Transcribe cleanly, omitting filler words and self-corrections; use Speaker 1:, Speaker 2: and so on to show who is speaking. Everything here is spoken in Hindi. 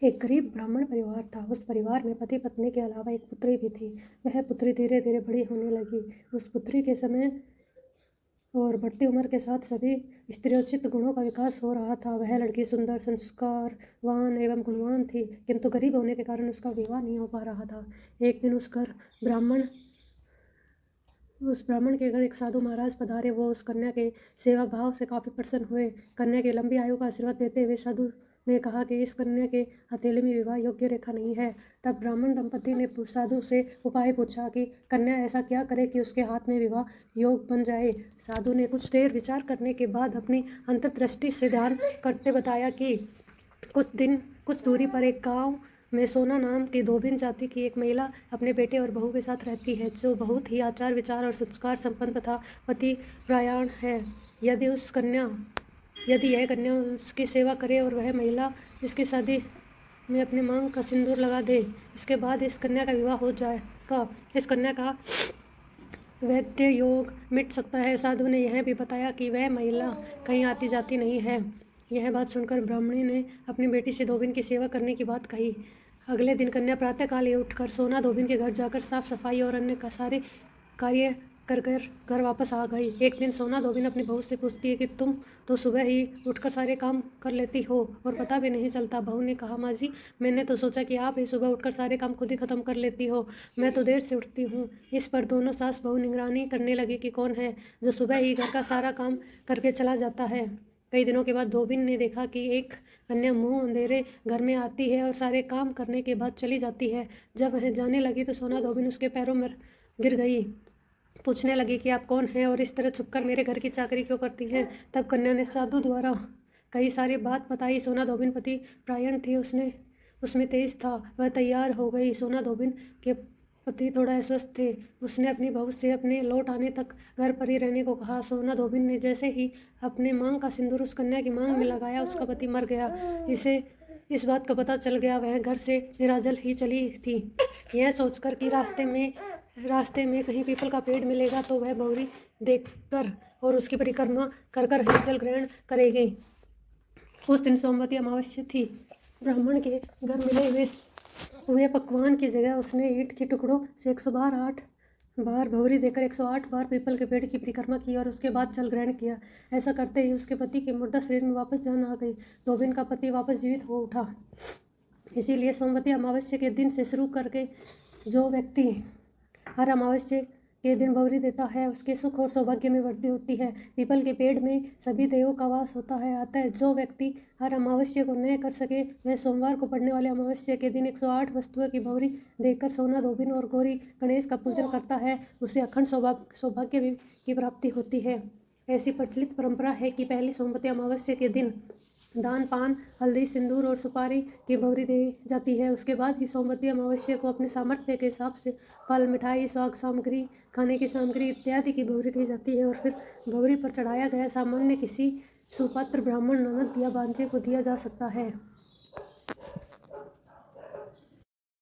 Speaker 1: एक गरीब ब्राह्मण परिवार था। उस परिवार में पति पत्नी के अलावा एक पुत्री भी थी। वह पुत्री धीरे धीरे बड़ी होने लगी। उस पुत्री के समय और बढ़ती उम्र के साथ सभी स्त्रीयोचित गुणों का विकास हो रहा था। वह लड़की सुंदर, संस्कारवान एवं गुणवान थी, किंतु गरीब होने के कारण उसका विवाह नहीं हो पा रहा था। एक दिन उस ब्राह्मण के घर एक साधु महाराज पधारे। वो उस कन्या के सेवा भाव से काफ़ी प्रसन्न हुए। कन्या की लंबी आयु का आशीर्वाद देते हुए साधु ने कहा कि इस कन्या के हथेली में विवाह योग्य रेखा नहीं है। तब ब्राह्मण दंपति ने साधु से उपाय पूछा कि कन्या ऐसा क्या करे कि उसके हाथ में विवाह योग बन जाए। साधु ने कुछ देर विचार करने के बाद अपनी अंतर्दृष्टि से ध्यान करते बताया कि कुछ दूरी पर एक गाँव में सोना नाम की धोबिन जाति की एक महिला अपने बेटे और बहू के साथ रहती है, जो बहुत ही आचार विचार और संस्कार संपन्न तथा पति परायण है। यदि यह कन्या उसकी सेवा करे और वह महिला इसकी शादी में अपने मांग का सिंदूर लगा दे, इसके बाद इस कन्या का विवाह हो जाएगा। इस कन्या का वैद्य योग मिट सकता है। साधु ने यह भी बताया कि वह महिला कहीं आती जाती नहीं है। यह बात सुनकर ब्राह्मणी ने अपनी बेटी से धोबिन की सेवा करने की बात कही। अगले दिन कन्या प्रातःकाल ही उठकर सोना धोबिन के घर जाकर साफ सफाई और अन्य का सारे कार्य कर घर वापस आ गई। एक दिन सोना धोबिन अपनी बहू से पूछती है कि तुम तो सुबह ही उठकर सारे काम कर लेती हो और पता भी नहीं चलता। बहू ने कहा, माँ जी, मैंने तो सोचा कि आप ही सुबह उठकर सारे काम खुद ही खत्म कर लेती हो। मैं तो देर से उठती हूँ। इस पर दोनों सास बहू निगरानी करने लगी कि कौन है जो सुबह ही घर का सारा काम करके चला जाता है। कई दिनों के बाद धोबिन ने देखा कि एक कन्या मुंह अंधेरे घर में आती है और सारे काम करने के बाद चली जाती है। जब वह जाने लगी तो सोना धोबिन उसके पैरों में गिर गई। पूछने लगी कि आप कौन हैं और इस तरह छुपकर मेरे घर की चाकरी क्यों करती हैं। तब कन्या ने साधु द्वारा कई सारी बात बताई। सोना धोबिन पति परायण थी, उसमें तेज था। वह तैयार हो गई। सोना धोबिन के पति थोड़ा अस्वस्थ थे। उसने अपनी बहू से अपने लौट आने तक घर पर ही रहने को कहा। सोना धोबिन ने जैसे ही अपने मांग का सिंदूर उस कन्या की मांग में लगाया, उसका पति मर गया। इस बात का पता चल गया। वह घर से निराजल ही चली थी, यह सोचकर कि रास्ते में कहीं पीपल का पेड़ मिलेगा तो वह बहुरी देखकर और उसकी परिक्रमा कर ही जल ग्रहण करेगी। उस दिन सोमवती अमावस्या थी। ब्राह्मण के घर मिले हुए पकवान की जगह उसने ईंट के टुकड़ों से 108 बार भौरी देकर 108 बार पीपल के पेड़ की परिक्रमा की और उसके बाद जल ग्रहण किया। ऐसा करते ही उसके पति के मुर्दा शरीर में वापस जान आ गई। धोबिन का पति वापस जीवित हो उठा। इसीलिए सोमवती अमावस्या के दिन से शुरू करके जो व्यक्ति हर अमावस्या के दिन भौरी देता है, उसके सुख और सौभाग्य में वृद्धि होती है। पीपल के पेड़ में सभी देवों का वास होता है। अतः जो व्यक्ति हर अमावस्या को न कर सके, वह सोमवार को पड़ने वाले अमावस्या के दिन 108 वस्तुओं की भौरी देकर सोना धोबिन और गौरी गणेश का पूजन करता है, उसे अखंड सौभाग्य की प्राप्ति होती है। ऐसी प्रचलित परंपरा है कि पहली सोमवती अमावस्या के दिन दान, पान, हल्दी, सिंदूर और सुपारी की भौरी दी जाती है। उसके बाद ही सोमवती अमावस्या को अपने सामर्थ्य के हिसाब से फल, मिठाई, स्वाग सामग्री, खाने की सामग्री इत्यादि की भौरी दी जाती है और फिर भौरी पर चढ़ाया गया सामान्य किसी सुपात्र ब्राह्मण, ननद या भांजे को दिया जा सकता है।